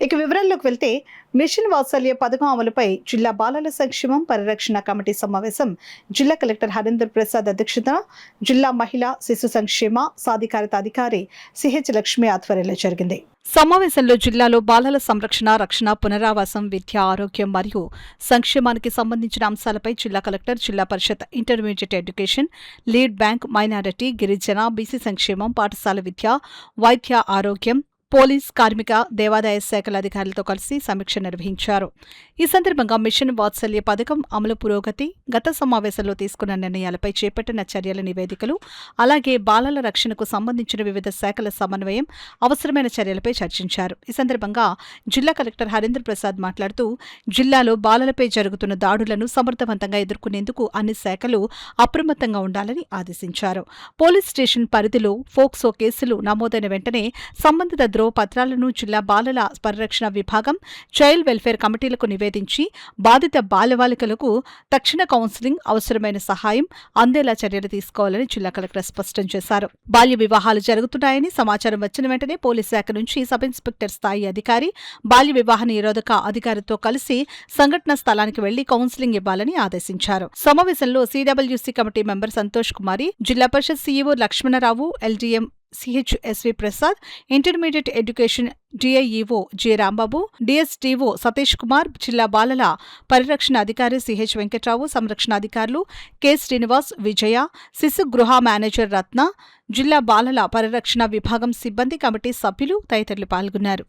ఇక వివరాల్లోకి వెళ్తే మిషన్ వాత్సల్య పథకం అమలుపై జిల్లా బాలల సంక్షేమం పరిరక్షణ కమిటీ సమావేశం జిల్లా కలెక్టర్ హరీంద్ర ప్రసాద్ అధ్యక్షతన జిల్లా మహిళా శిశు సంక్షేమ సాధికారత అధికారి సిహెచ్ లక్ష్మి ఆధ్వర్యంలో జరిగింది. సమావేశంలో జిల్లాలో బాలల సంరక్షణ, రక్షణ, పునరావాసం, విద్య, ఆరోగ్యం మరియు సంక్షేమానికి సంబంధించిన అంశాలపై జిల్లా collector, Zilla Parishad intermediate education, lead bank, minority, గిరిజన, బీసీ సంక్షేమం, పాఠశాల విద్య, వైద్య, ఆరోగ్యం, పోలీస్, కార్మిక, దేవాదాయ శాఖల అధికారులతో కలిసి సమీక్ష నిర్వహించారు. ఈ సందర్భంగా మిషన్ వాత్సల్య పథకం అమలు పురోగతి, గత సమావేశంలో తీసుకున్న నిర్ణయాలపై చేపట్టిన చర్యల నివేదికలు, అలాగే బాలల రక్షణకు సంబంధించిన వివిధ శాఖల సమన్వయం, అవసరమైన చర్యలపై చర్చించారు. ఈ సందర్భంగా జిల్లా కలెక్టర్ హరీంద్ర ప్రసాద్ మాట్లాడుతూ, జిల్లాలో బాలలపై జరుగుతున్న దాడులను సమర్థవంతంగా ఎదుర్కొనేందుకు అన్ని శాఖలు అప్రమత్తంగా ఉండాలని ఆదేశించారు. పోలీస్ స్టేషన్ పరిధిలో ఫోక్సో కేసులు నమోదైన వెంటనే సంబంధిత పత్రాలను జిల్లా బాలల పరిరక్షణ విభాగం, చైల్డ్ వెల్ఫేర్ కమిటీలకు నివేదించి బాధిత బాలబాలికలకు తక్షణ కౌన్సిలింగ్, అవసరమైన సహాయం అందేలా చర్యలు తీసుకోవాలని జిల్లా కలెక్టర్ స్పష్టం చేశారు. బాల్య వివాహాలు జరుగుతున్నాయని సమాచారం వచ్చిన వెంటనే పోలీస్ శాఖ నుంచి సబ్ ఇన్స్పెక్టర్ స్థాయి అధికారి బాల్య వివాహ నిరోధక అధికారితో కలిసి సంఘటన స్థలానికి వెళ్లి కౌన్సిలింగ్ ఇవ్వాలని ఆదేశించారు. సమావేశంలో CWC committee member Santosh Kumari, Zilla Parishad CEO Lakshmana Rao, LDM CHSV Prasad, intermediate education DIEO J Rambabu, DSTO Satish Kumar, జిల్లా బాలల పరిరక్షణ అధికారి సిహెచ్ వెంకట్రావు, సంరక్షణ అధికారులు కె శ్రీనివాస్, విజయ, శిశు గృహ మేనేజర్ రత్న, జిల్లా బాలల పరిరక్షణ విభాగం సిబ్బంది, కమిటీ సభ్యులు తదితరులు పాల్గొన్నారు.